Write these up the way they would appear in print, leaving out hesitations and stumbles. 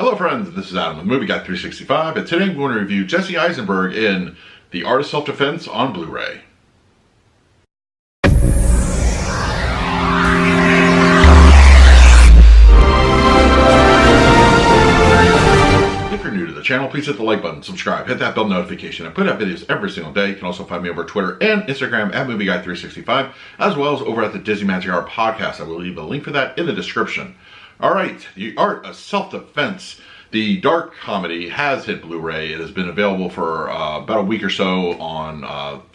Hello friends, this is Adam with Movie Guy 365, and today we're going to review Jesse Eisenberg in The Art of Self-Defense on Blu Ray. If you're new to the channel, please hit the like button, subscribe, hit that bell notification. I put out videos every single day. You can also find me over Twitter and Instagram at Movie Guy 365, as well as over at the Disney Magic Hour podcast. I will leave a link for that in the description. Alright, The Art of Self-Defense, the dark comedy, has hit Blu-ray. It has been available for about a week or so on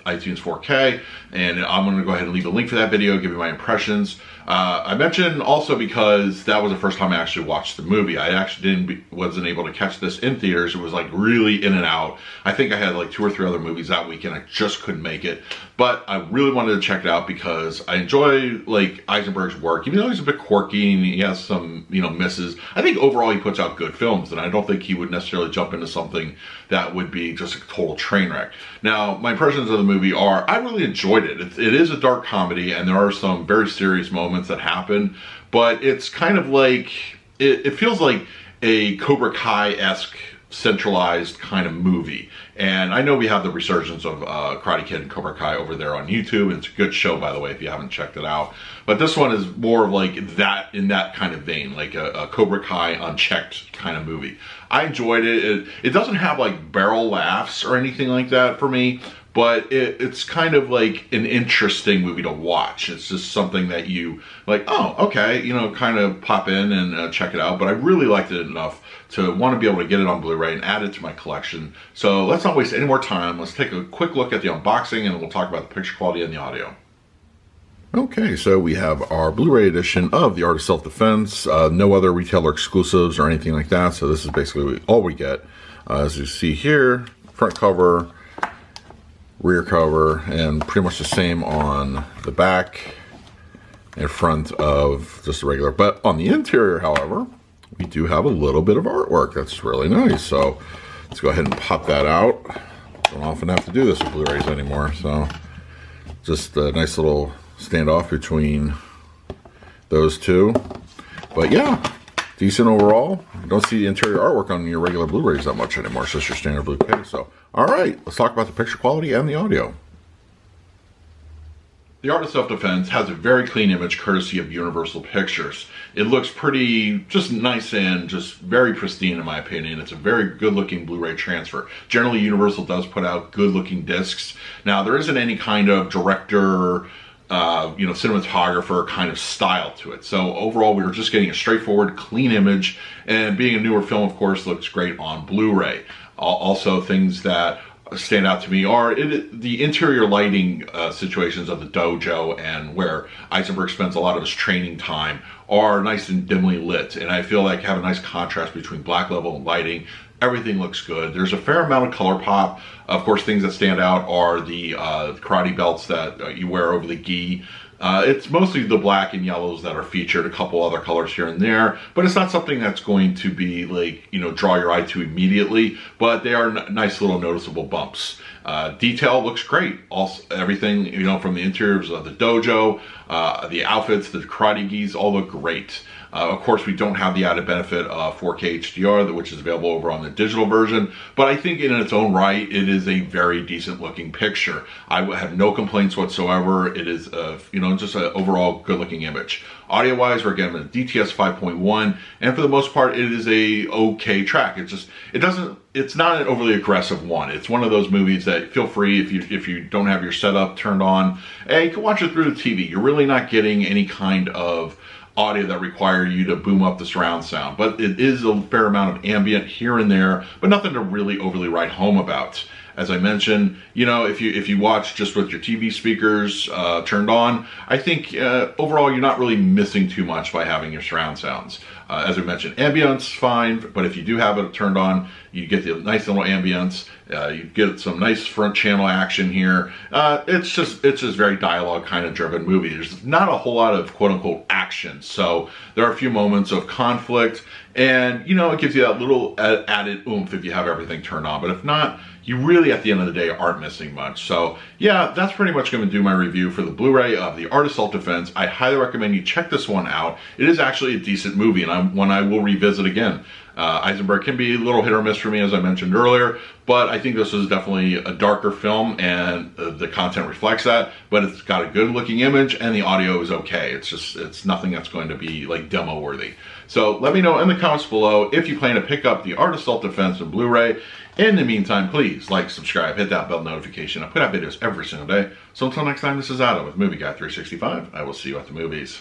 iTunes 4K, and I'm going to go ahead and leave a link for that video, give you my impressions. I mentioned also because that was the first time I actually watched the movie. I actually wasn't able to catch this in theaters. It was like really in and out. I think I had like 2 or 3 other movies that weekend. I just couldn't make it. But I really wanted to check it out because I enjoy like Eisenberg's work. Even though he's a bit quirky and he has some, misses, I think overall he puts out good films, and I don't think he would necessarily jump into something that would be just a total train wreck. Now, my impressions of the movie are, I really enjoyed it. It is a dark comedy, and there are some very serious moments that happen, but it's kind of like, it feels like a Cobra Kai-esque centralized kind of movie. And I know we have the resurgence of Karate Kid and Cobra Kai over there on YouTube, and it's a good show, by the way, if you haven't checked it out. But this one is more of like that, in that kind of vein, like a Cobra Kai unchecked kind of movie. I enjoyed it. It doesn't have like barrel laughs or anything like that for me, but it's kind of like an interesting movie to watch. It's just something that you like, oh, okay, kind of pop in and check it out. But I really liked it enough to want to be able to get it on Blu-ray and add it to my collection. So let's not waste any more time. Let's take a quick look at the unboxing, and we'll talk about the picture quality and the audio. Okay, so we have our Blu-ray edition of The Art of Self-Defense. No other retailer exclusives or anything like that, so this is basically all we get. As you see here, front cover, rear cover, and pretty much the same on the back and front of just the regular. But on the interior, however, we do have a little bit of artwork that's really nice. So let's go ahead and pop that out. Don't often have to do this with Blu-rays anymore, so just a nice little standoff between those two. But yeah, decent overall. You don't see the interior artwork on your regular Blu-rays that much anymore. It's just your standard blue case. So, all right, let's talk about the picture quality and the audio. The Art of Self-Defense has a very clean image courtesy of Universal Pictures. It looks pretty, just nice and just very pristine in my opinion. It's a very good looking Blu-ray transfer. Generally, Universal does put out good looking discs. Now, there isn't any kind of director, cinematographer kind of style to it. So overall, we were just getting a straightforward, clean image, and being a newer film, of course, looks great on Blu-ray. Also, things that stand out to me are the interior lighting situations of the dojo, and where Eisenberg spends a lot of his training time, are nice and dimly lit, and I feel like have a nice contrast between black level and lighting. Everything looks good. There's a fair amount of color pop. Of course, things that stand out are the karate belts that you wear over the gi. It's mostly the black and yellows that are featured, a couple other colors here and there, but it's not something that's going to be like, draw your eye to immediately, but they are nice little noticeable bumps. Detail looks great. Also, everything, from the interiors of the dojo, the outfits, the karate gis, all look great. Of course, we don't have the added benefit of 4K HDR, which is available over on the digital version, but I think in its own right, it is a very decent looking picture. I have no complaints whatsoever. It is, just an overall good looking image. Audio-wise, we're getting a DTS 5.1, and for the most part, it is a okay track. It's not an overly aggressive one. It's one of those movies that feel free if you don't have your setup turned on, and you can watch it through the TV. You're really not getting any kind of audio that require you to boom up the surround sound, but it is a fair amount of ambient here and there, but nothing to really overly write home about. As I mentioned, if you watch just with your TV speakers turned on, I think overall you're not really missing too much by having your surround sounds. As I mentioned, ambience fine, but if you do have it turned on, you get the nice little ambience. You get some nice front channel action here. It's just very dialogue kind of driven movie. There's not a whole lot of quote unquote action, so there are a few moments of conflict, and it gives you that little added oomph if you have everything turned on. But if not, you really at the end of the day aren't missing much. So yeah, that's pretty much going to do my review for the Blu-ray of The Art of Self-Defense. I highly recommend you check this one out. It is actually a decent movie, and one I will revisit again. Eisenberg can be a little hit or miss for me, as I mentioned earlier, but I think this is definitely a darker film, and the content reflects that, but it's got a good looking image and the audio is okay. It's nothing that's going to be like demo worthy. So let me know in the comments below if you plan to pick up the Art of Self-Defense in Blu-ray. In the meantime, please like, subscribe, hit that bell notification. I put out videos every single day. So until next time, this is Adam with Movie Guy 365. I will see you at the movies.